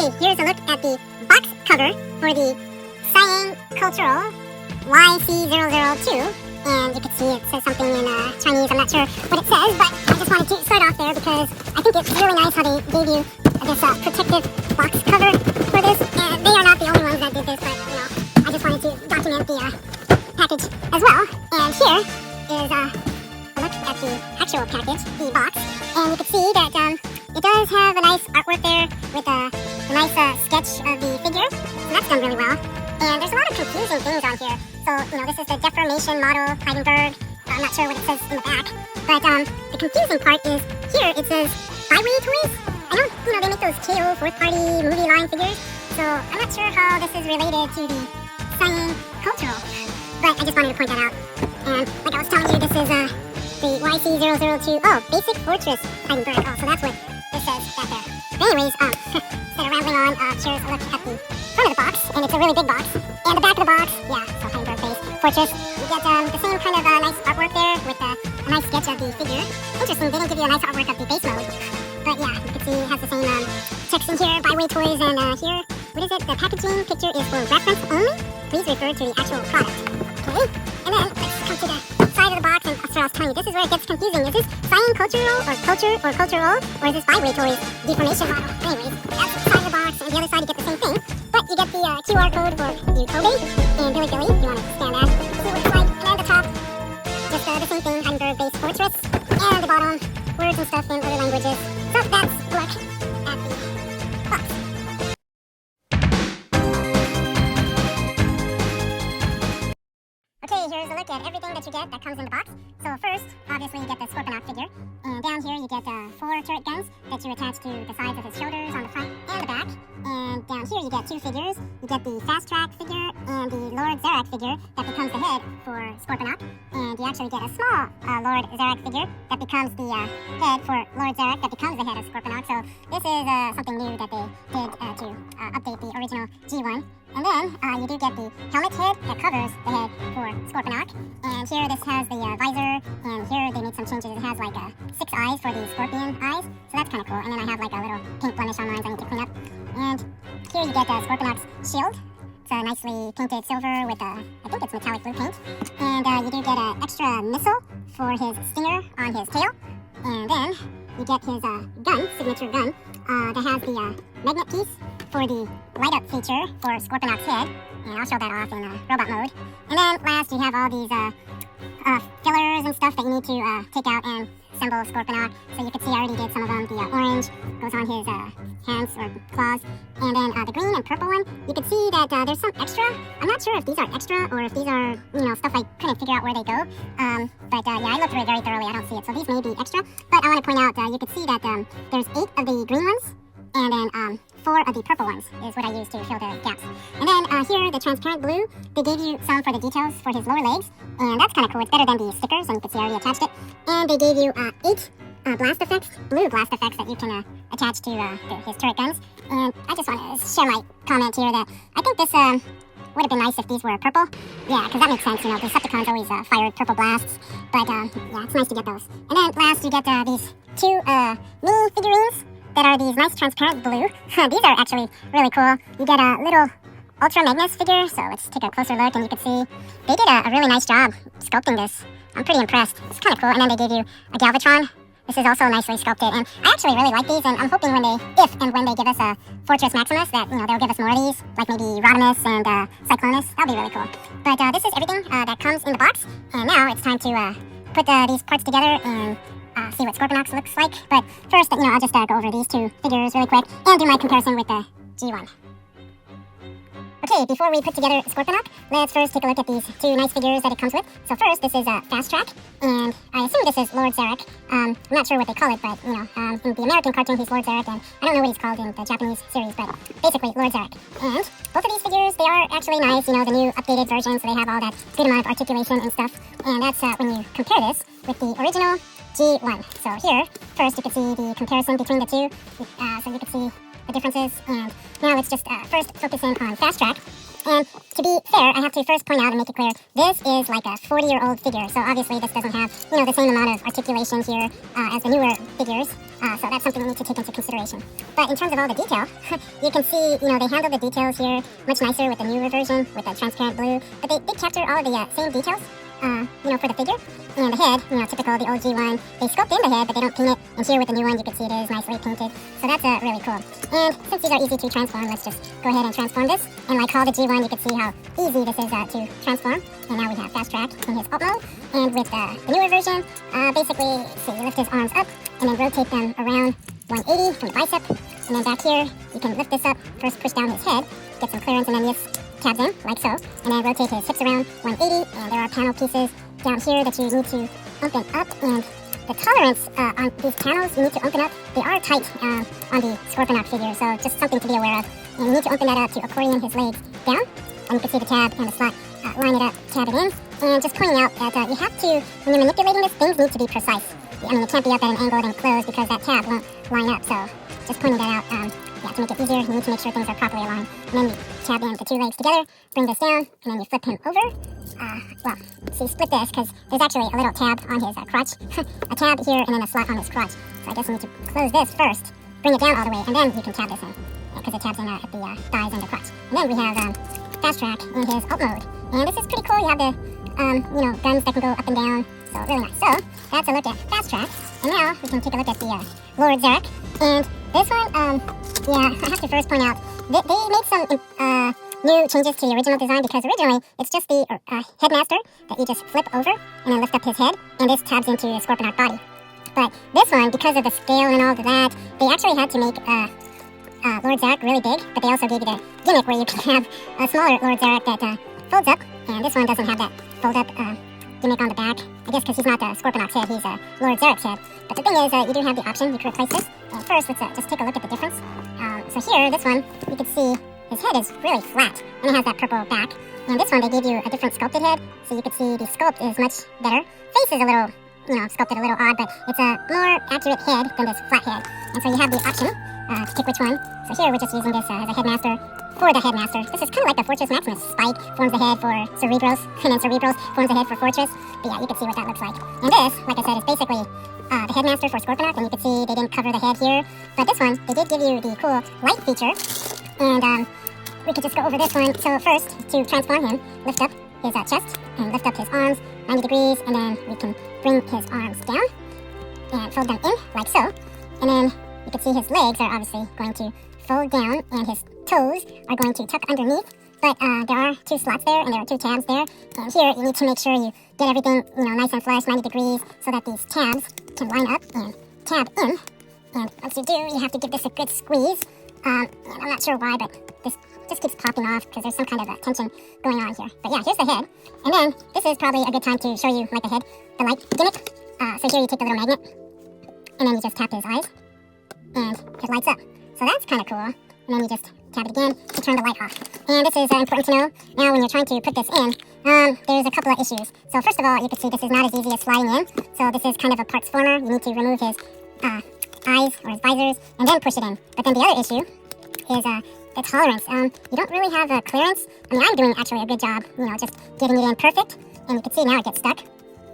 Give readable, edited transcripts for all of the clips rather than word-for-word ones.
Okay, here's a look at the box cover for the Siyang Cultural Y-C002. And you can see it says something in Chinese. I'm not sure what it says, but I just wanted to start off there because I think it's really nice how they gave you this protective box cover for this. And they are not the only ones that did this, but I just wanted to document the package as well. And here is a look at the actual package, the box. And you can see that it does have a nice artwork there with a nice sketch of the figure. So that's done really well. And there's a lot of confusing things on here. So, this is the deformation model, Heidelberg. I'm not sure what it says in the back. But the confusing part is here it says Baiwei toys. I know, they make those KO fourth party movie line figures. So I'm not sure how this is related to the Siyang Cultural. But I just wanted to point that out. And like I was telling you, this is the Y-C002. Oh, Basic Fortress Heidelberg. Oh, so that's what this says back there. But anyways, instead of rambling on, here's a look at the front of the box. And it's a really big box. And the back of the box, yeah, so Heidelberg base Fortress. You get the same kind of nice artwork there with a nice sketch of the figure. Interesting, they didn't give you a nice artwork of the base mode. But yeah, you can see it has the same text in here, Baiwei toys, and here, what is it? The packaging picture is for reference only. Please refer to the actual product. Okay, and then let's come to the side of the box, and so I was telling you, this is where it gets confusing. Is this Siyang Cultural or Culture or Cultural, or is this Baiwei toys deformation model? Anyways, that's the side of the box, and the other side you get the same thing. But you get the QR code for the Kobe and Billy Billy. You want to scan that. See what it's like. And at the top, just the same thing, Heidelberg base Fortress. And at the bottom, words and stuff in other languages. So that's a look at the box. Okay, here's a look at everything that you get that comes in the box. So first, obviously you get the Scorponok figure. And down here you get 4 turret guns that you attach to the sides of his shoulders on the front and the back. And down here you get 2 figures. You get the Fast Track figure and the Lord Zarak figure that becomes the head for Scorponok. And you actually get a small Lord Zarak figure that becomes the head for Lord Zarak that becomes the head of Scorponok. So this is something new that they did to update the original G1. And then you do get the helmet head that covers the head for Scorponok. And here this has the visor, and here they made some changes. It has like 6 eyes for the scorpion eyes, so that's kind of cool. And then I have like a little pink blemish on mine I need to clean up. And here you get Scorponok's shield. It's nicely painted silver with I think it's metallic blue paint. And you do get an extra missile for his stinger on his tail. And then you get his gun, signature gun, that has the magnet piece for the light up feature for Scorponok's head. And I'll show that off in robot mode. And then last you have all these fillers and stuff that you need to take out and assemble Scorponok. So you can see I already did some of them. The orange goes on his hands or claws. And then the green and purple one, you can see that there's some extra. I'm not sure if these are extra or if these are, stuff I couldn't figure out where they go. But yeah, I looked through it very thoroughly. I don't see it. So these may be extra. But I want to point out, you can see that there's 8 of the green ones. And then 4 of the purple ones is what I used to fill the gaps. And then here, the transparent blue, they gave you some for the details for his lower legs. And that's kind of cool. It's better than the stickers, and you can see I already attached it. And they gave you 8 blast effects, blue blast effects that you can attach to his turret guns. And I just want to share my comment here that I think this would have been nice if these were purple. Yeah, because that makes sense. The Decepticons always fired purple blasts. But yeah, it's nice to get those. And then last, you get these 2 mini figurines that are these nice transparent blue. These are actually really cool. You get a little Ultra Magnus figure, so let's take a closer look, and you can see they did a really nice job sculpting this. I'm pretty impressed. It's kind of cool. And then they gave you a Galvatron. This is also nicely sculpted, and I actually really like these, and I'm hoping if and when they give us a Fortress Maximus, that they'll give us more of these, like maybe Rodimus and Cyclonus. That'll be really cool. But this is everything that comes in the box, and now it's time to put these parts together and see what Scorponok looks like. But first, I'll just go over these 2 figures really quick and do my comparison with the G1. Okay, before we put together Scorponok, let's first take a look at these 2 nice figures that it comes with. So first, this is Fast Track, and I assume this is Lord Zarak. I'm not sure what they call it, but, in the American cartoon, he's Lord Zarak, and I don't know what he's called in the Japanese series, but basically, Lord Zarak. And both of these figures, they are actually nice, the new updated version, so they have all that good amount of articulation and stuff. And that's when you compare this with the original G1. So here, first you can see the comparison between the 2, so you can see the differences. And now let's just first focus in on Fast Track. And to be fair, I have to first point out and make it clear, this is like a 40-year-old figure, so obviously this doesn't have, the same amount of articulation here as the newer figures, so that's something we need to take into consideration. But in terms of all the detail, you can see, they handle the details here much nicer with the newer version, with the transparent blue, but they did capture all of the same details, for the figure. And the head, typical the OG one, they sculpt in the head, but they don't paint it. And here with the new one, you can see it is nicely painted. So that's really cool. And since these are easy to transform, let's just go ahead and transform this. And like all the G1, you can see how easy this is to transform. And now we have fast track in his alt mode. And with the newer version, basically, so you lift his arms up and then rotate them around 180 from the bicep. And then back here, you can lift this up, first push down his head, get some clearance, and then just tabs in, like so. And then rotate his hips around 180. And there are panel pieces down here that you need to open up, and the tolerance on these panels you need to open up, they are tight on the Scorponok figure, so just something to be aware of. And you need to open that up to accordion his legs down, and you can see the tab and the slot, line it up, tab it in, and just pointing out that you have to, when you're manipulating this, things need to be precise. I mean, it can't be up at an angle and closed because that tab won't line up, so just pointing that out, to make it easier, you need to make sure things are properly aligned. And then you tab in the two legs together, bring this down, and then you flip him over. So you split this because there's actually a little tab on his crotch. A tab here and then a slot on his crotch. So I guess you need to close this first, bring it down all the way, and then you can tab this in. Because it tabs in at the thighs and the crotch. And then we have fast track in his alt mode. And this is pretty cool. You have the, guns that can go up and down. So really nice. So that's a look at fast track. And now we can take a look at the Lord Zarek. And this one, I have to first point out, they made some new changes to the original design, because originally it's just the Headmaster that you just flip over and then lift up his head, and this tabs into the Scorponok body. But this one, because of the scale and all of that, they actually had to make Lord Zarek really big, but they also gave you the gimmick where you can have a smaller Lord Zarek that folds up, and this one doesn't have that fold up gimmick on the back. I guess because he's not Scorponok's head, he's Lord Zarek's head. But the thing is, you do have the option, you can replace this. And first, let's just take a look at the difference. So here, this one, you can see his head is really flat, and it has that purple back. And this one, they gave you a different sculpted head, so you can see the sculpt is much better. Face is a little, sculpted a little odd, but it's a more accurate head than this flat head. And so you have the option to pick which one. So here, we're just using this as a Headmaster for the Headmaster. This is kind of like the Fortress Maximus. Spike forms the head for Cerebros, and then Cerebros forms the head for Fortress. But yeah, you can see what that looks like. And this, like I said, is basically the Headmaster for Scorponok, and you can see they didn't cover the head here. But this one, they did give you the cool light feature. And we could just go over this one. So first, to transform him, lift up his chest and lift up his arms 90 degrees, and then we can bring his arms down and fold them in like so. And then you can see his legs are obviously going to fold down, and his toes are going to tuck underneath. But there are two slots there, and there are two tabs there. And here, you need to make sure you get everything, nice and flush, 90 degrees, so that these tabs can line up and tab in. And once you do, you have to give this a good squeeze. And I'm not sure why, but this just keeps popping off because there's some kind of tension going on here. But yeah, here's the head. And then this is probably a good time to show you, like the head, the light gimmick. So here you take the little magnet, and then you just tap his eyes, and it lights up. So that's kind of cool. And then you just tap it again to turn the light off. And this is important to know. Now, when you're trying to put this in, there's a couple of issues. So first of all, you can see this is not as easy as sliding in. So this is kind of a parts former. You need to remove his eyes or his visors and then push it in. But then the other issue is the tolerance. You don't really have a clearance. I mean, I'm doing actually a good job, just getting it in perfect. And you can see now it gets stuck.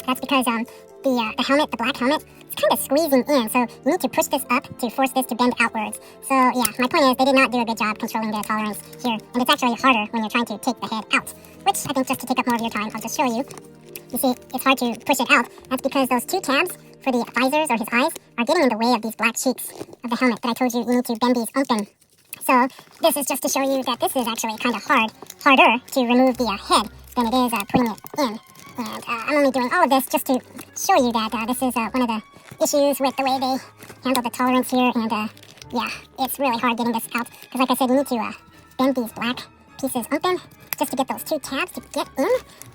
That's because the helmet, the black helmet, it's kind of squeezing in. So you need to push this up to force this to bend outwards. So yeah, my point is they did not do a good job controlling the tolerance here. And it's actually harder when you're trying to take the head out, which I think just to take up more of your time, I'll just show you. You see, it's hard to push it out. That's because those two tabs for the visors or his eyes are getting in the way of these black cheeks of the helmet that I told you need to bend these open. So this is just to show you that this is actually kind of harder to remove the head than it is putting it in. And I'm only doing all of this just to show you that this is one of the issues with the way they handle the tolerance here. And yeah, it's really hard getting this out. Because like I said, you need to bend these black pieces open just to get those two tabs to get in.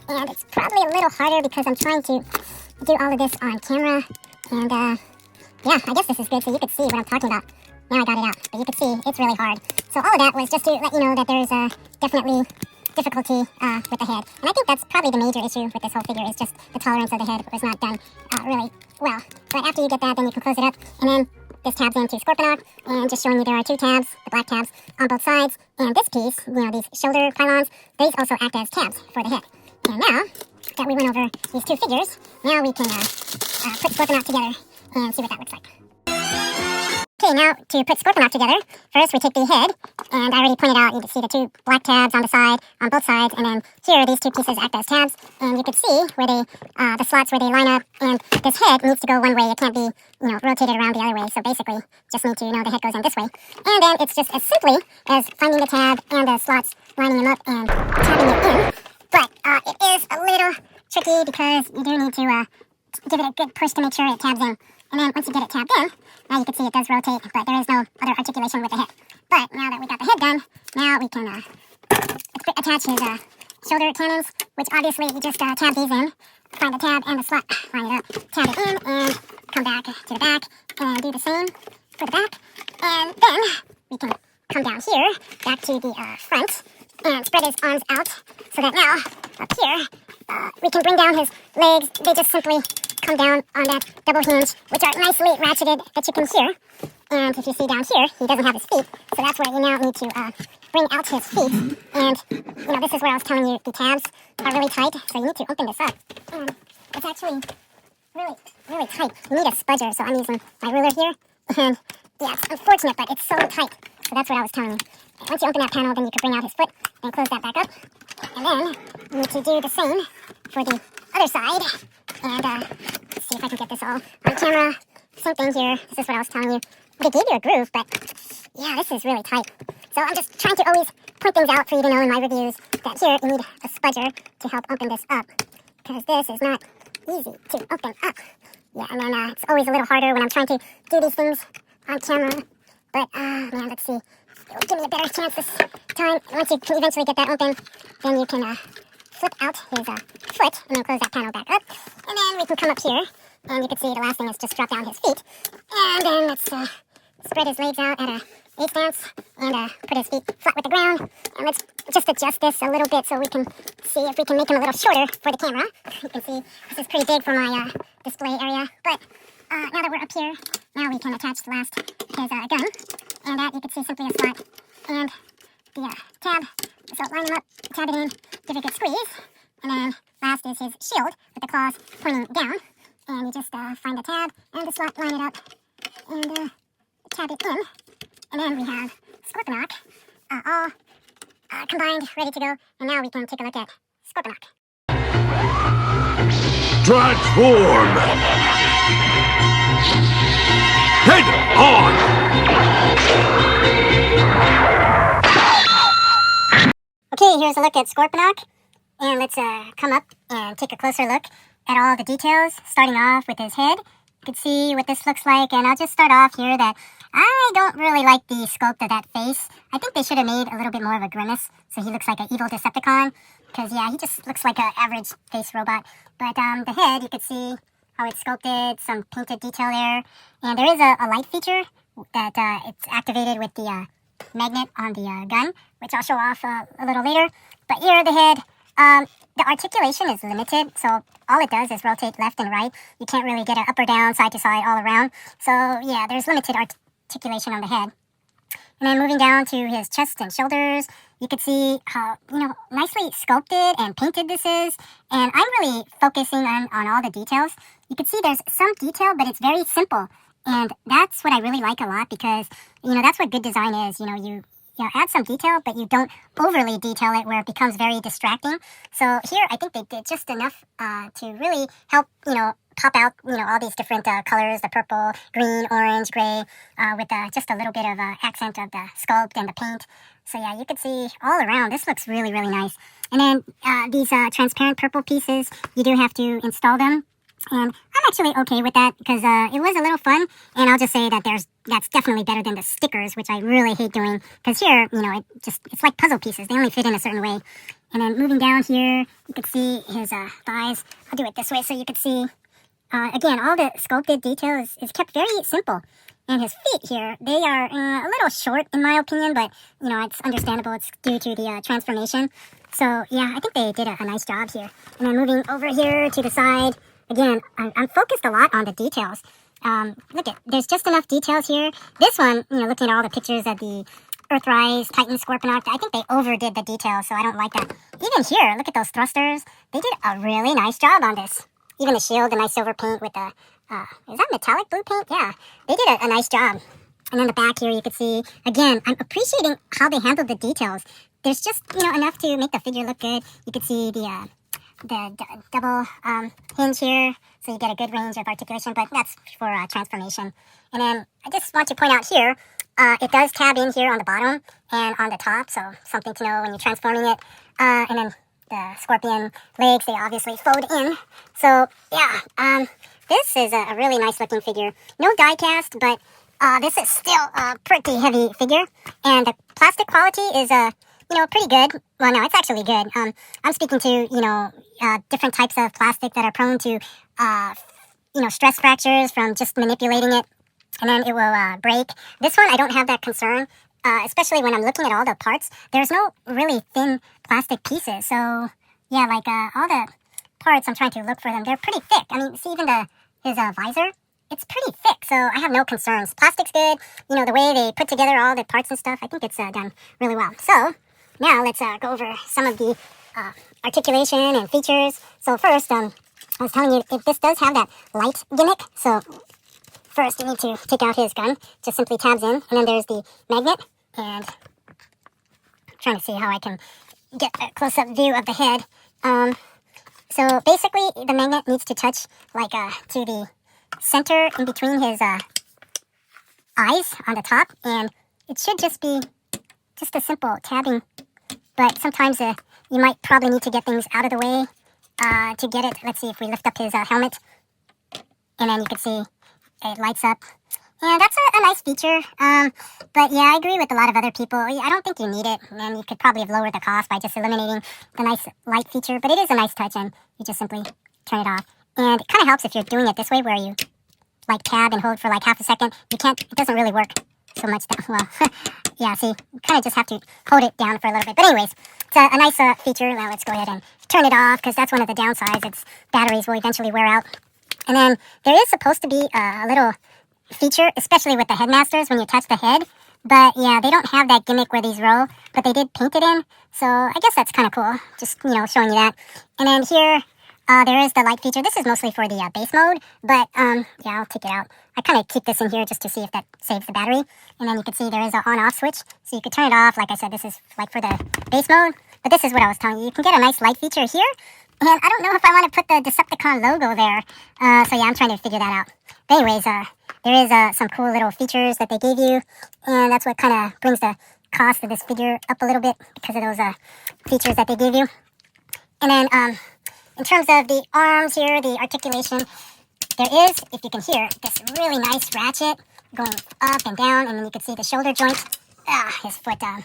And it's probably a little harder because I'm trying to do all of this on camera. And yeah, I guess this is good so you could see what I'm talking about. Now I got it out, but you can see it's really hard. So all of that was just to let you know that there's definitely difficulty with the head. And I think that's probably the major issue with this whole figure is just the tolerance of the head was not done really well. But after you get that, then you can close it up. And then this tabs into Scorponok, and just showing you there are two tabs, the black tabs, on both sides. And this piece, these shoulder pylons, these also act as tabs for the head. And now that we went over these two figures, now we can put Scorponok together and see what that looks like. Okay, now to put Scorponok together, first we take the head, and I already pointed out, you can see the two black tabs on the side, on both sides, and then here these two pieces act as tabs, and you can see where the slots where they line up, and this head needs to go one way, it can't be, rotated around the other way, so basically, just need to know the head goes in this way. And then it's just as simply as finding the tab and the slots, lining them up, and tabbing it in, but it is a little tricky because you do need to give it a good push to make sure it tabs in. And then once you get it tabbed in, now you can see it does rotate, but there is no other articulation with the head. But now that we got the head done, now we can attach his shoulder cannons, which obviously you just tab these in, find the tab and the slot, line it up, tab it in, and come back to the back, and do the same for the back. And then we can come down here, back to the front, and spread his arms out, so that now, up here, we can bring down his legs. They just simply come down on that double hinge, which are nicely ratcheted that you can hear. And if you see down here, he doesn't have his feet, so that's where you now need to bring out his feet. And, this is where I was telling you the tabs are really tight, so you need to open this up. And it's actually really, really tight. You need a spudger, so I'm using my ruler here. And, yeah, it's unfortunate, but it's so tight. So that's what I was telling you. And once you open that panel, then you can bring out his foot and close that back up. And then you need to do the same for the other side. And let's see if I can get this all on camera. Same thing here. This is what I was telling you. They gave you a groove, but yeah, this is really tight. So I'm just trying to always point things out for you to know in my reviews that here you need a spudger to help open this up, because this is not easy to open up. Yeah, and then it's always a little harder when I'm trying to do these things on camera. But man, let's see. It'll give me a better chance this time. Once you can eventually get that open, then you can flip out his foot and then close that panel back up. And then we can come up here, and you can see the last thing is just drop down his feet. And then let's spread his legs out at a A stance and put his feet flat with the ground. And let's just adjust this a little bit so we can see if we can make him a little shorter for the camera. You can see this is pretty big for my display area. But now that we're up here, now we can attach the last his gun. And that you can see simply a slot and the tab. So line them up, tab it in, give it a good squeeze. And then last is his shield with the claws pointing down. And you just find the tab and the slot, line it up, and tab it in. And then we have Scorponok all combined, ready to go. And now we can take a look at Scorponok. Transform! Head on! Okay, here's a look at Scorponok. And let's come up and take a closer look at all the details, starting off with his head. You can see what this looks like, and I'll just start off here that I don't really like the sculpt of that face. I think they should have made a little bit more of a grimace, so he looks like an evil Decepticon, because, yeah, he just looks like an average face robot. But the head, you can see how it's sculpted, some painted detail there, and there is a light feature that it's activated with the magnet on the gun, which I'll show off a little later. But here, the head, the articulation is limited, so all it does is rotate left and right. You can't really get it up or down, side to side, all around. So, yeah, there's limited articulation on the head. And then moving down to his chest and shoulders, you can see how, nicely sculpted and painted this is. And I'm really focusing on all the details. You can see there's some detail, but it's very simple. And that's what I really like a lot because, that's what good design is. You add some detail, but you don't overly detail it where it becomes very distracting. So here, I think they did just enough to really help, pop out, all these different colors, the purple, green, orange, gray, with just a little bit of accent of the sculpt and the paint. So yeah, you can see all around, this looks really, really nice. And then these transparent purple pieces, you do have to install them. And I'm actually okay with that because it was a little fun, and I'll just say that that's definitely better than the stickers, which I really hate doing. Because here, it's like puzzle pieces; they only fit in a certain way. And then moving down here, you can see his thighs. I'll do it this way so you can see. Again, all the sculpted detail is kept very simple. And his feet here, they are a little short in my opinion, but it's understandable. It's due to the transformation. So yeah, I think they did a nice job here. And then moving over here to the side. Again, I'm focused a lot on the details. there's just enough details here. This one, looking at all the pictures of the Earthrise, Titan, Scorponok, I think they overdid the details, so I don't like that. Even here, look at those thrusters. They did a really nice job on this. Even the shield, the nice silver paint with the, is that metallic blue paint? Yeah, they did a nice job. And then the back here, you can see, again, I'm appreciating how they handled the details. There's just, enough to make the figure look good. You can see the double hinge here, so you get a good range of articulation, but that's for transformation. And then I just want to point out here, it does tab in here on the bottom and on the top, so something to know when you're transforming it. And then the scorpion legs, they obviously fold in. So, yeah, this is a really nice looking figure. No die cast, but this is still a pretty heavy figure. And the plastic quality is, pretty good. Well, no, it's actually good. I'm speaking to, different types of plastic that are prone to, stress fractures from just manipulating it. And then it will break. This one, I don't have that concern, especially when I'm looking at all the parts. There's no really thin plastic pieces. So, yeah, like all the parts, I'm trying to look for them. They're pretty thick. I mean, see even his visor? It's pretty thick, so I have no concerns. Plastic's good. The way they put together all the parts and stuff, I think it's done really well. So, now let's go over some of the articulation and features. So first, I was telling you, this does have that light gimmick. So first, you need to take out his gun. Just simply tabs in. And then there's the magnet. And I'm trying to see how I can get a close-up view of the head. So basically, the magnet needs to touch like to the center in between his eyes on the top. And it should just be just a simple tabbing. But sometimes you might probably need to get things out of the way to get it. Let's see if we lift up his helmet. And then you can see it lights up. And that's a nice feature. But yeah, I agree with a lot of other people. I don't think you need it. And you could probably have lowered the cost by just eliminating the nice light feature. But it is a nice touch, and you just simply turn it off. And it kind of helps if you're doing it this way, where you like tab and hold for like half a second. It doesn't really work so much. Well, yeah, see, you kind of just have to hold it down for a little bit. But anyways, it's a nice feature. Now let's go ahead and turn it off, because that's one of the downsides. Its batteries will eventually wear out. And then there is supposed to be a little feature, especially with the Headmasters, when you touch the head. But yeah, they don't have that gimmick where these roll, but they did paint it in. So I guess that's kind of cool, just, showing you that. And then here, there is the light feature. This is mostly for the base mode, but yeah, I'll take it out. I kind of keep this in here just to see if that saves the battery. And then you can see there is an on-off switch, so you could turn it off. Like I said, this is like for the base mode, but this is what I was telling you. You can get a nice light feature here, and I don't know if I want to put the Decepticon logo there. So yeah, I'm trying to figure that out. But anyways, there is some cool little features that they gave you, and that's what kind of brings the cost of this figure up a little bit, because of those features that they gave you. And then in terms of the arms here, the articulation, there is, if you can hear, this really nice ratchet going up and down, and then you can see the shoulder joint. His foot can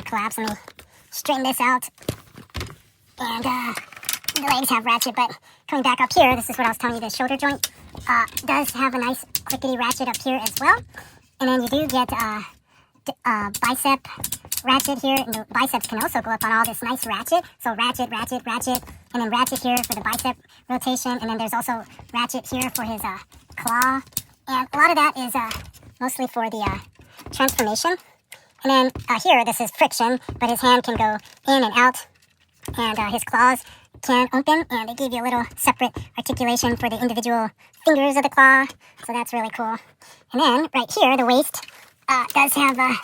collapse. Let me straighten this out. And the legs have ratchet, but coming back up here, this is what I was telling you, the shoulder joint does have a nice clickety ratchet up here as well. And then you do get bicep ratchet here, and the biceps can also go up on all this nice ratchet. So ratchet, ratchet, ratchet, and then ratchet here for the bicep rotation, and then there's also ratchet here for his claw. And a lot of that is mostly for the transformation. And then here, this is friction, but his hand can go in and out, and his claws can open, and they give you a little separate articulation for the individual fingers of the claw. So that's really cool. And then right here, the waist does have a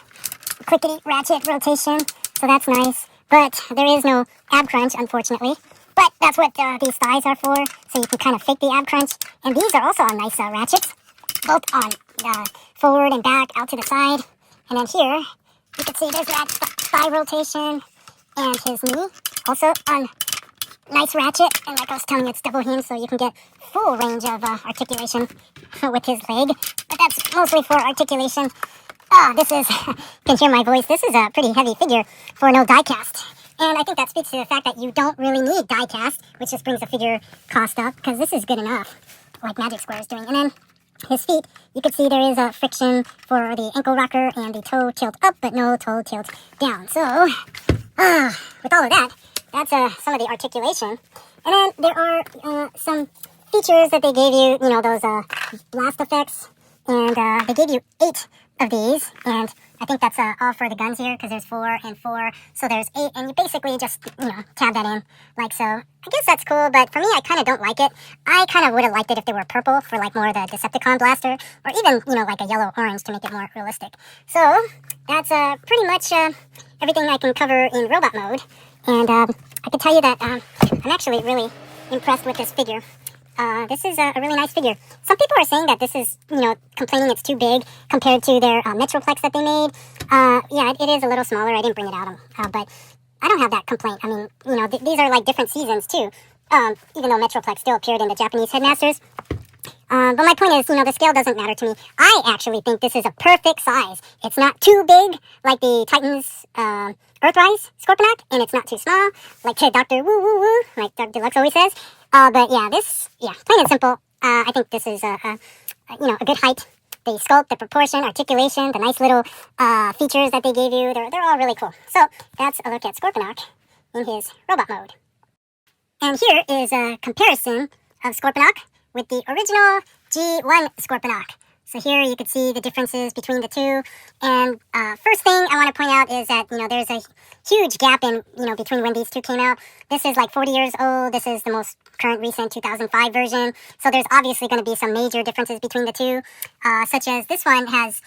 clickety ratchet rotation, so that's nice. But there is no ab crunch, unfortunately. But that's what these thighs are for, so you can kind of fake the ab crunch. And these are also on nice ratchets, both on forward and back, out to the side. And then here, you can see there's that thigh rotation, and his knee also on nice ratchet. And like I was telling you, it's double hinge, so you can get full range of articulation with his leg. But that's mostly for articulation. This is, you can hear my voice, this is a pretty heavy figure for no die cast. And I think that speaks to the fact that you don't really need die cast, which just brings the figure cost up, because this is good enough, like Magic Square is doing. And then his feet, you can see there is a friction for the ankle rocker and the toe tilt up, but no toe tilt down. So, with all of that, that's some of the articulation. And then there are some features that they gave you, you know, those blast effects, and they gave you 8 of these, and I think that's all for the guns here, because there's 4 and 4, so there's 8, and you basically just, you know, tab that in, like so. I guess that's cool, but for me, I kind of don't like it. I kind of would have liked it if they were purple for, like, more of the Decepticon blaster, or even, you know, like a yellow-orange to make it more realistic. So, that's pretty much everything I can cover in robot mode, and I can tell you that I'm actually really impressed with this figure. This is a really nice figure. Some people are saying that this is, you know, complaining it's too big compared to their Metroplex that they made. Yeah, it is a little smaller. I didn't bring it out, but I don't have that complaint. I mean, you know, these are like different seasons too, even though Metroplex still appeared in the Japanese Headmasters. But my point is, you know, the scale doesn't matter to me. I actually think this is a perfect size. It's not too big like the Titans Earthrise Scorponok, and it's not too small like Dr. Woo Woo Woo, like Dr. Deluxe always says. But yeah, plain and simple. I think this is you know, a good height. The sculpt, the proportion, articulation, the nice little features that they gave you, they're all really cool. So that's a look at Scorponok in his robot mode. And here is a comparison of Scorponok with the original G1 Scorponok. So here you can see the differences between the two. And first thing I want to point out is that, you know, there's a huge gap in, you know, between when these two came out. This is like 40 years old. This is the most current recent 2005 version. So there's obviously going to be some major differences between the two, such as this one has,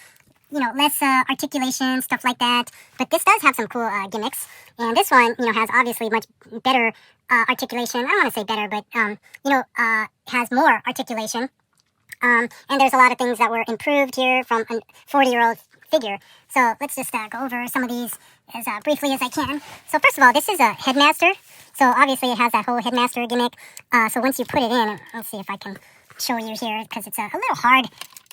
you know, less articulation, stuff like that. But this does have some cool gimmicks. And this one, you know, has obviously much better articulation. I don't want to say better, but, you know, has more articulation. And there's a lot of things that were improved here from a 40-year-old figure. So let's just go over some of these as briefly as I can. So first of all, this is a Headmaster. So obviously it has that whole Headmaster gimmick. So once you put it in, let's see if I can show you here, because it's a little hard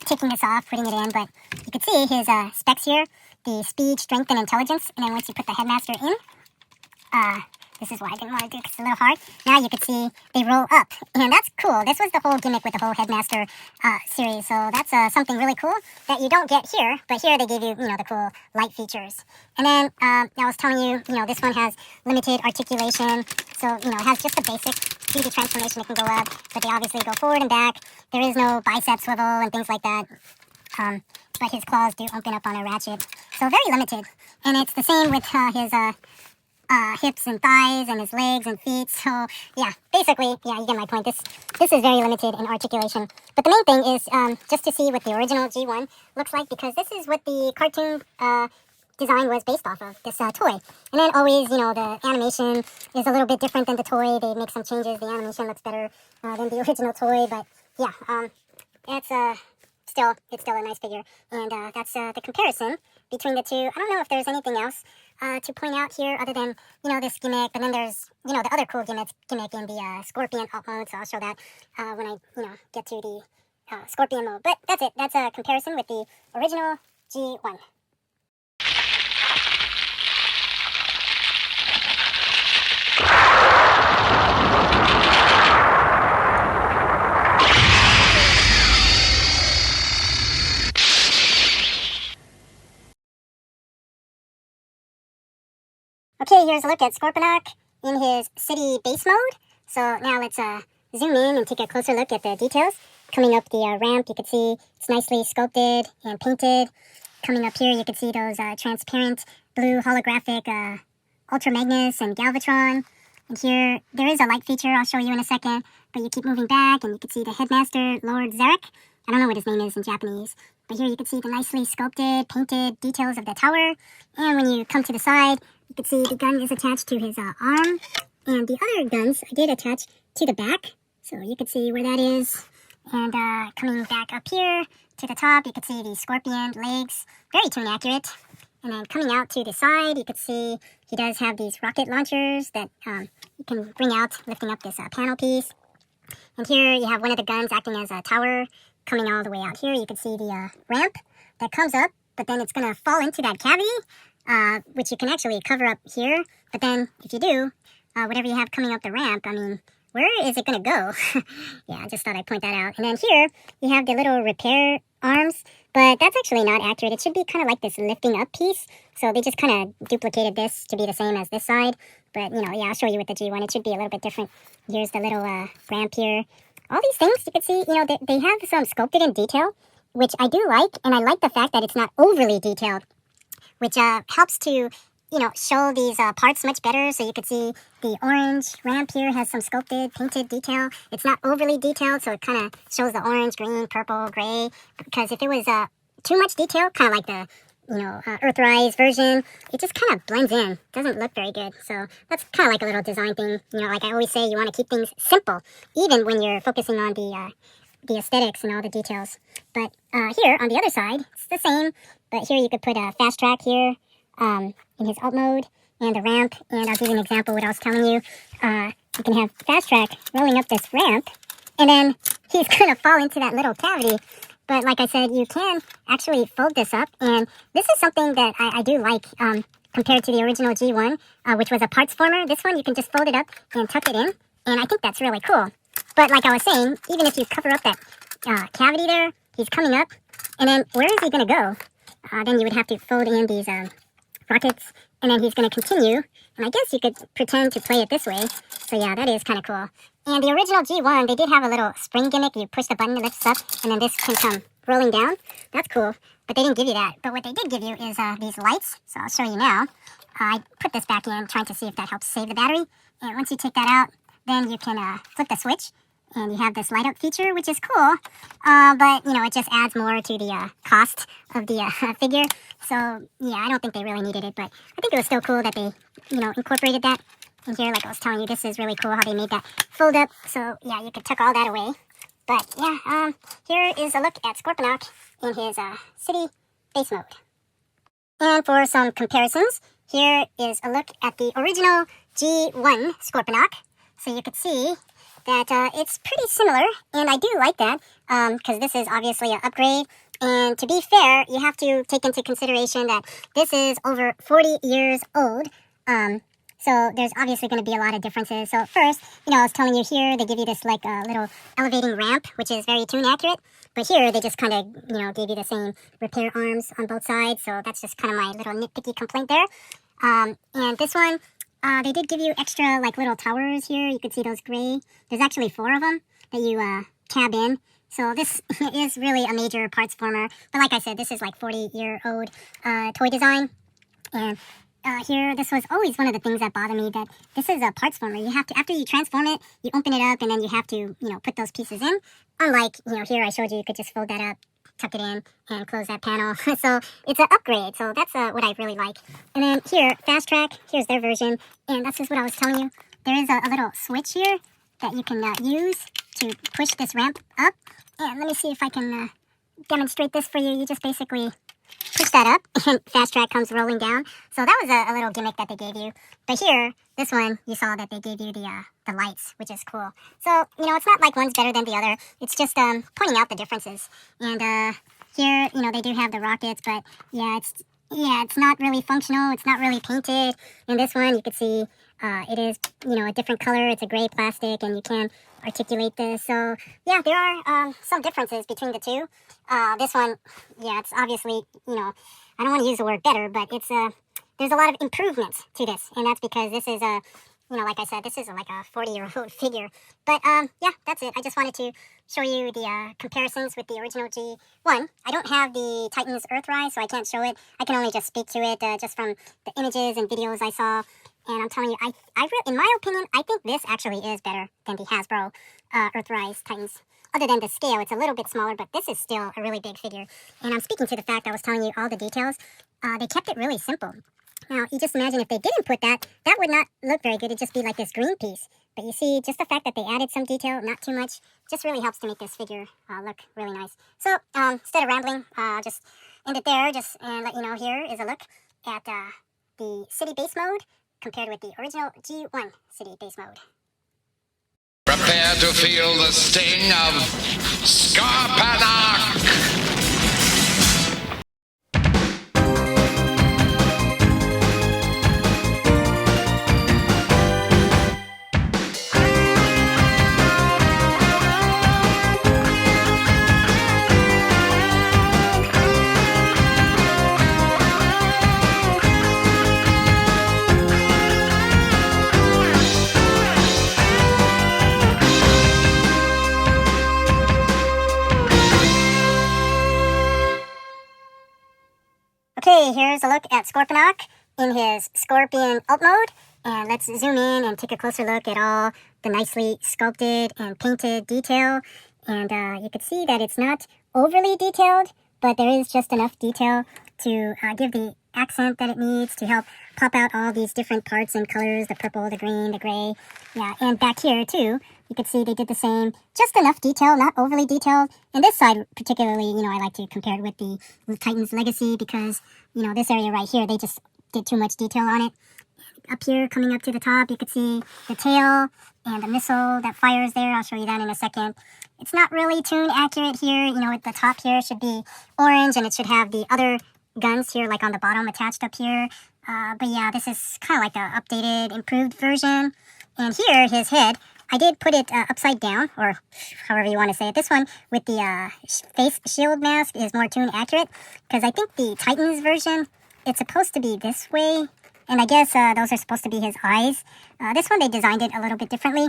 taking this off, putting it in, but you can see his specs here, the speed, strength, and intelligence. And then once you put the Headmaster in, this is why I didn't want to do it, because it's a little hard. Now you can see they roll up, and that's cool. This was the whole gimmick with the whole Headmaster series, so that's something really cool that you don't get here, but here they give you, you know, the cool light features. And then I was telling you, you know, this one has limited articulation, so, you know, it has just a basic 3D transformation. It can go up, but they obviously go forward and back. There is no bicep swivel and things like that. But his claws do open up on a ratchet, so very limited. And it's the same with his hips and thighs and his legs and feet. So yeah, basically, yeah, you get my point. This is very limited in articulation. But the main thing is just to see what the original G1 looks like, because this is what the cartoon design was based off of, this toy. And then always, you know, the animation is a little bit different than the toy. They make some changes. The animation looks better than the original toy. But yeah, it's still a nice figure. And that's the comparison between the two. I don't know if there's anything else to point out here other than, you know, this gimmick. But then there's, you know, the other cool gimmick in the Scorpion alt mode. So I'll show that when I, you know, get to the Scorpion mode. But that's it. That's a comparison with the original G1. Okay, here's a look at Scorponok in his city base mode. So now let's zoom in and take a closer look at the details. Coming up the ramp, you can see it's nicely sculpted and painted. Coming up here, you can see those transparent blue holographic Ultra Magnus and Galvatron. And here, there is a light feature I'll show you in a second, but you keep moving back and you can see the Headmaster, Lord Zarek. I don't know what his name is in Japanese, but here you can see the nicely sculpted, painted details of the tower. And when you come to the side, you can see the gun is attached to his arm. And the other guns I did attach to the back, so you can see where that is. And coming back up here to the top, you can see the Scorpion legs, very tune accurate. And then coming out to the side, you can see he does have these rocket launchers that you can bring out, lifting up this panel piece. And here you have one of the guns acting as a tower, coming all the way out here. You can see the ramp that comes up, but then it's going to fall into that cavity, which you can actually cover up here. But then if you do, whatever you have coming up the ramp, I mean, where is it going to go? Yeah, I just thought I'd point that out. And then here, you have the little repair arms, but that's actually not accurate. It should be kind of like this lifting up piece. So they just kind of duplicated this to be the same as this side. But, you know, yeah, I'll show you with the G1. It should be a little bit different. Here's the little ramp here. all these things you can see, they have some sculpted in detail, which I do like, and I like the fact that it's not overly detailed, which helps to, show these parts much better. So you could see the orange ramp here has some sculpted, painted detail. It's not overly detailed, so it kind of shows the orange, green, purple, gray. Because if it was too much detail, kind of like the, Earthrise version, it just kind of blends in. Doesn't look very good. So that's kind of like a little design thing. Like I always say, you want to keep things simple, even when you're focusing on the aesthetics and all the details. But here on the other side, it's the same. But here you could put a fast track here in his alt mode and the ramp. And I'll give you an example of what I was telling you. You can have fast track rolling up this ramp, and then he's going to fall into that little cavity. But like I said, you can actually fold this up, and this is something that I do like compared to the original G1, which was a parts former. This one, you can just fold it up and tuck it in, and I think that's really cool. But like I was saying, even if you cover up that cavity there, he's coming up, and then where is he going to go? Then you would have to fold in these rockets, and then he's going to continue, and I guess you could pretend to play it this way. So yeah, that is kind of cool. And the original G1, they did have a little spring gimmick. You push the button, it lifts up, and then this can come rolling down. That's cool, but they didn't give you that. But what they did give you is these lights, so I'll show you now. I put this back in, trying to see if that helps save the battery. And once you take that out, then you can flip the switch, and you have this light up feature, which is cool. But, it just adds more to the cost of the figure. So, yeah, I don't think they really needed it, but I think it was still cool that they, incorporated that. And here, like I was telling you, this is really cool how they made that fold up. So, yeah, you could tuck all that away. But, yeah, here is a look at Scorponok in his city base mode. And for some comparisons, here is a look at the original G1 Scorponok. So you could see that it's pretty similar, and I do like that, because this is obviously an upgrade. And to be fair, you have to take into consideration that this is over 40 years old. So there's obviously going to be a lot of differences. So first, I was telling you here, they give you this like little elevating ramp, which is very tune accurate. But here, they just kind of, gave you the same repair arms on both sides. So that's just kind of my little nitpicky complaint there. And this one, they did give you extra like little towers here. You could see those gray. There's actually 4 of them that you tab in. So this is really a major parts former. But like I said, this is like 40-year-old toy design. And here, this was always one of the things that bothered me, that this is a parts former. You have to, after you transform it, you open it up, and then you have to, put those pieces in. Unlike, here I showed you, you could just fold that up, tuck it in, and close that panel. So it's an upgrade. So that's what I really like. And then here, Fast Track, here's their version. And that's just what I was telling you. There is a little switch here that you can use to push this ramp up. And let me see if I can demonstrate this for you. You just basically push that up, and Fast Track comes rolling down. So that was a little gimmick that they gave you. But here, this one, you saw that they gave you the lights, which is cool. So, it's not like one's better than the other. It's just pointing out the differences. And here, they do have the rockets, but yeah, it's not really functional. It's not really painted. In this one, you could see it is, a different color. It's a gray plastic, and you can articulate this. So, yeah, there are some differences between the two. This one, yeah, it's obviously, I don't want to use the word better, but it's there's a lot of improvements to this, and that's because this is like I said, this is like a 40-year-old figure. But, yeah, that's it. I just wanted to show you the comparisons with the original G1. I don't have the Titan's Earthrise, so I can't show it. I can only just speak to it just from the images and videos I saw. And I'm telling you, in my opinion, I think this actually is better than the Hasbro Earthrise Titans. Other than the scale, it's a little bit smaller, but this is still a really big figure. And I'm speaking to the fact I was telling you all the details. They kept it really simple. Now, you just imagine if they didn't put that, that would not look very good. It'd just be like this green piece. But you see, just the fact that they added some detail, not too much, just really helps to make this figure look really nice. So, instead of rambling, I'll just end it there, and let you know here is a look at the city base mode compared with the original G1 city base mode. Prepare to feel the sting of Scorponok! Okay, here's a look at Scorponok in his Scorpion alt mode. And let's zoom in and take a closer look at all the nicely sculpted and painted detail. And you can see that it's not overly detailed, but there is just enough detail to give the accent that it needs to help pop out all these different parts and colors, the purple, the green, the gray. Yeah, and back here too, you can see they did the same, just enough detail, not overly detailed. And this side particularly, I like to compare it with the Titan's Legacy because, this area right here, they just did too much detail on it. Up here, coming up to the top, you can see the tail and the missile that fires there. I'll show you that in a second. It's not really tune accurate here. At the top here should be orange, and it should have the other guns here, like on the bottom attached up here. But yeah, this is kind of like an updated, improved version. And here, his head, I did put it upside down, or however you want to say it. This one with the face shield mask is more tune accurate, because I think the Titan's version, it's supposed to be this way. And I guess those are supposed to be his eyes. This one, they designed it a little bit differently.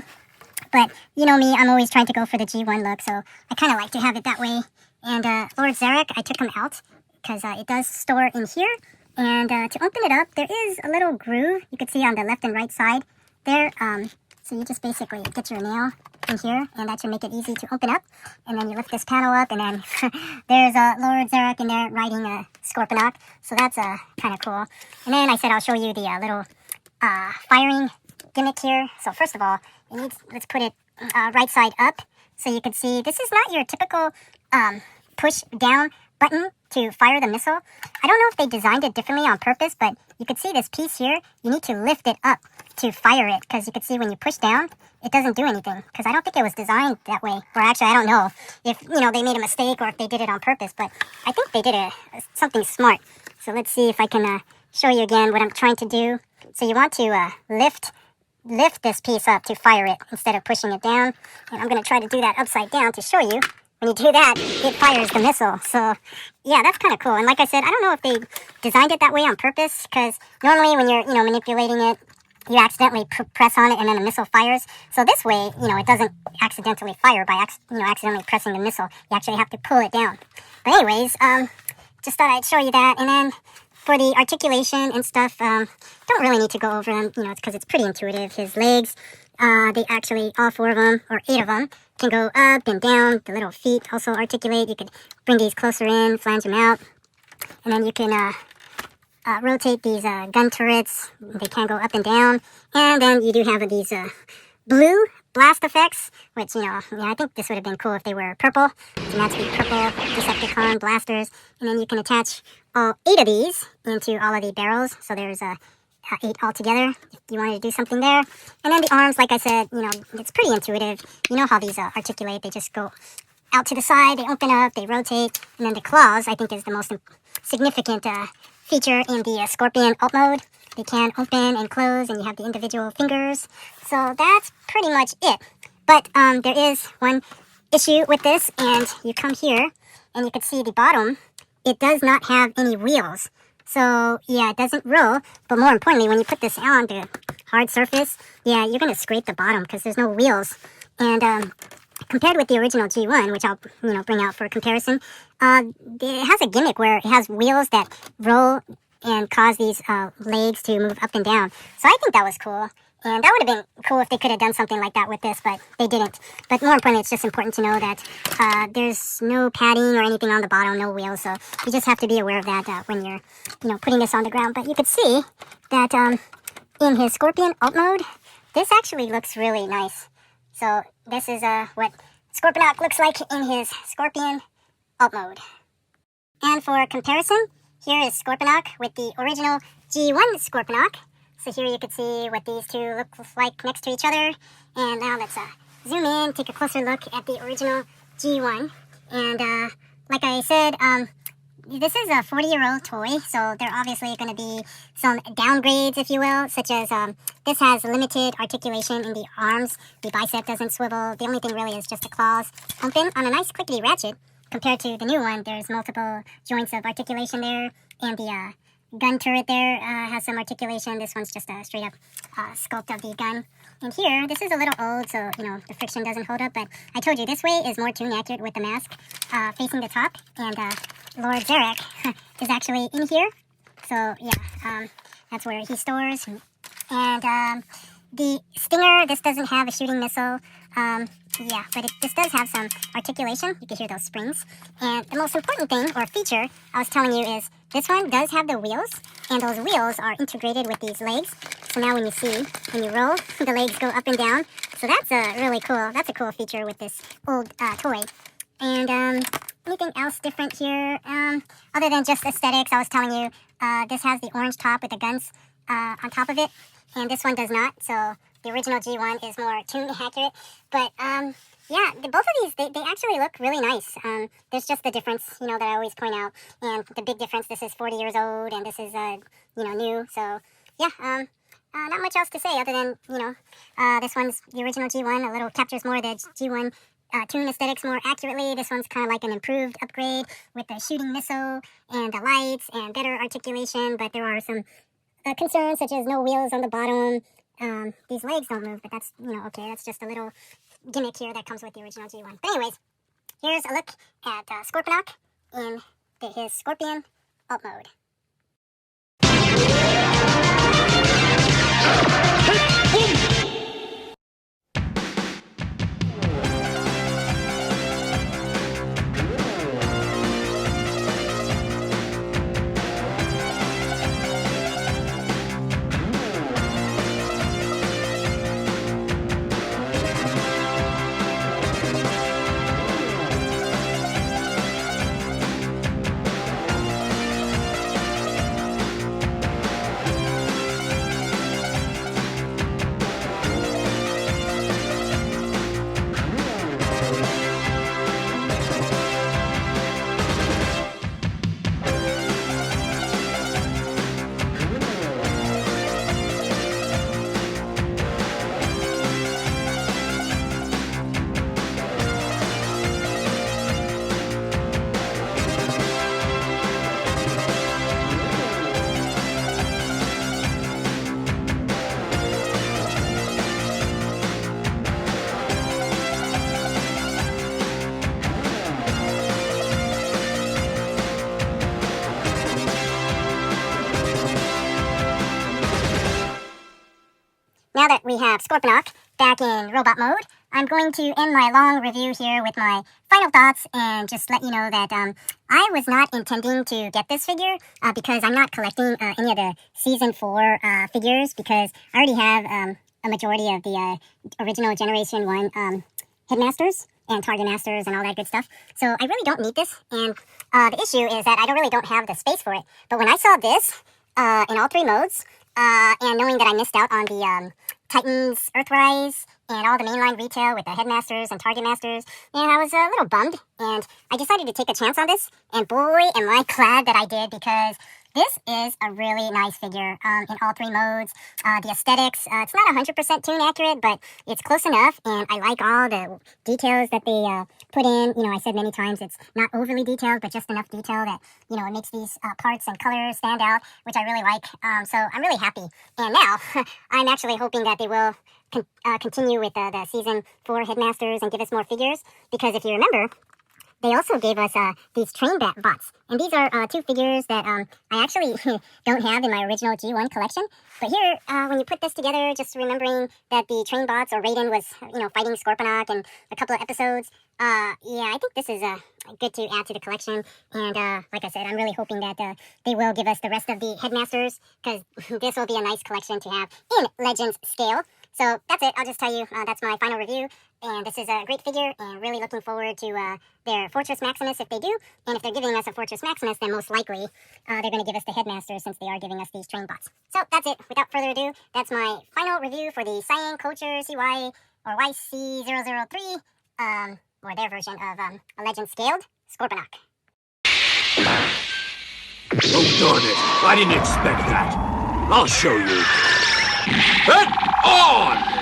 But, you know me, I'm always trying to go for the G1 look, so I kind of like to have it that way. And Lord Zarek, I took him out, because it does store in here. And to open it up, there is a little groove you can see on the left and right side there. So you just basically get your nail in here, and that should make it easy to open up. And then you lift this panel up, and then there's Lord Zarek in there riding a Scorponok. So that's kind of cool. And then I said I'll show you the little firing gimmick here. So first of all, let's put it right side up, so you can see this is not your typical push down button to fire the missile. I don't know if they designed it differently on purpose, but you can see this piece here, you need to lift it up to fire it, because you can see when you push down, it doesn't do anything, because I don't think it was designed that way. Or actually, I don't know if, they made a mistake or if they did it on purpose, but I think they did something smart. So let's see if I can show you again what I'm trying to do. So you want to lift this piece up to fire it instead of pushing it down. And I'm going to try to do that upside down to show you. When you do that, it fires the missile. So, yeah, that's kind of cool. And like I said, I don't know if they designed it that way on purpose, because normally when you're, manipulating it, you accidentally press on it and then the missile fires. So this way, it doesn't accidentally fire by, accidentally pressing the missile. You actually have to pull it down. But anyways, just thought I'd show you that. And then for the articulation and stuff, don't really need to go over them, because it's pretty intuitive. His legs, they actually, all 4 of them, or 8 of them, can go up and down. The little feet also articulate. You could bring these closer in, flange them out. And then you can rotate these gun turrets. They can go up and down. And then you do have these blue blast effects, which, I think this would have been cool if they were purple, to match the purple Decepticon blasters. And then you can attach all 8 of these into all of the barrels. So there's 8 altogether, if you wanted to do something there. And then the arms, like I said, it's pretty intuitive. You know how these articulate. They just go out to the side, they open up, they rotate. And then the claws, I think, is the most significant feature in the Scorpion alt mode. They can open and close, and you have the individual fingers. So that's pretty much it. But there is one issue with this, and you come here, and you can see the bottom. It does not have any wheels. So, yeah, it doesn't roll, but more importantly, when you put this on the hard surface, yeah, you're going to scrape the bottom because there's no wheels. And compared with the original G1, which I'll, bring out for comparison, it has a gimmick where it has wheels that roll and cause these legs to move up and down. So I think that was cool. And that would have been cool if they could have done something like that with this, but they didn't. But more importantly, it's just important to know that there's no padding or anything on the bottom, no wheels. So you just have to be aware of that when you're, putting this on the ground. But you could see that in his Scorpion alt mode, this actually looks really nice. So this is what Scorponok looks like in his Scorpion alt mode. And for comparison, here is Scorponok with the original G1 Scorponok. So here you can see what these two look like next to each other. And now let's zoom in, take a closer look at the original G1. And like I said, this is a 40-year-old toy, so there are obviously going to be some downgrades, if you will, such as this has limited articulation in the arms. The bicep doesn't swivel. The only thing really is just the claws open on a nice clickety ratchet. Compared to the new one, there's multiple joints of articulation there, and the gun turret there has some articulation. This one's just a straight up sculpt of the gun. And here, this is a little old, so, the friction doesn't hold up, but I told you this way is more tune accurate with the mask facing the top. And Lord Zarek is actually in here. So yeah, that's where he stores. And the Stinger, this doesn't have a shooting missile. Yeah, but this does have some articulation. You can hear those springs. And the most important thing, or feature, I was telling you is this one does have the wheels, and those wheels are integrated with these legs. So now when you roll, the legs go up and down. So that's really cool. That's a cool feature with this old toy. And anything else different here? Other than just aesthetics, I was telling you, this has the orange top with the guns on top of it, and this one does not. So the original G1 is more tune accurate. But yeah, both of these, they actually look really nice. There's just the difference, that I always point out. And the big difference, this is 40 years old, and this is, new. So yeah, not much else to say other than, this one's the original G1, a little captures more of the G1 tune aesthetics more accurately. This one's kind of like an improved upgrade with the shooting missile and the lights and better articulation, but there are some concerns such as no wheels on the bottom. These legs don't move, but that's, okay, that's just a little gimmick here that comes with the original G1. But anyways, here's a look at Scorponok in his Scorpion alt mode. Now that we have Scorponok back in robot mode, I'm going to end my long review here with my final thoughts and just let you know that I was not intending to get this figure because I'm not collecting any of the Season 4 figures because I already have a majority of the original Generation 1 Headmasters and Target Masters and all that good stuff. So I really don't need this, and the issue is that I really don't have the space for it. But when I saw this in all 3 modes, and knowing that I missed out on the Titans Earthrise and all the mainline retail with the Headmasters and Target Masters, and I was a little bummed, and I decided to take a chance on this, and boy am I glad that I did, because this is a really nice figure in all 3 modes. The aesthetics, it's not 100% tune accurate, but it's close enough, and I like all the details that they put in. I said many times it's not overly detailed, but just enough detail that, it makes these parts and colors stand out, which I really like. So I'm really happy. And now, I'm actually hoping that they will continue with the Season 4 Headmasters and give us more figures, because if you remember, they also gave us these train bots. And these are 2 figures that I actually don't have in my original G1 collection. But here, when you put this together, just remembering that the train bots, or Raiden was, fighting Scorponok in a couple of episodes, yeah, I think this is good to add to the collection. And like I said, I'm really hoping that they will give us the rest of the Headmasters, because this will be a nice collection to have in Legends scale. So that's it. I'll just tell you, that's my final review. And this is a great figure, and really looking forward to their Fortress Maximus if they do. And if they're giving us a Fortress Maximus, then most likely they're going to give us the Headmasters, since they are giving us these train bots. So that's it. Without further ado, that's my final review for the Siyang Culture CY or Y-C003, or their version of a Legend Scaled Scorponok. Oh, darn it. I didn't expect that. I'll show you. Head on!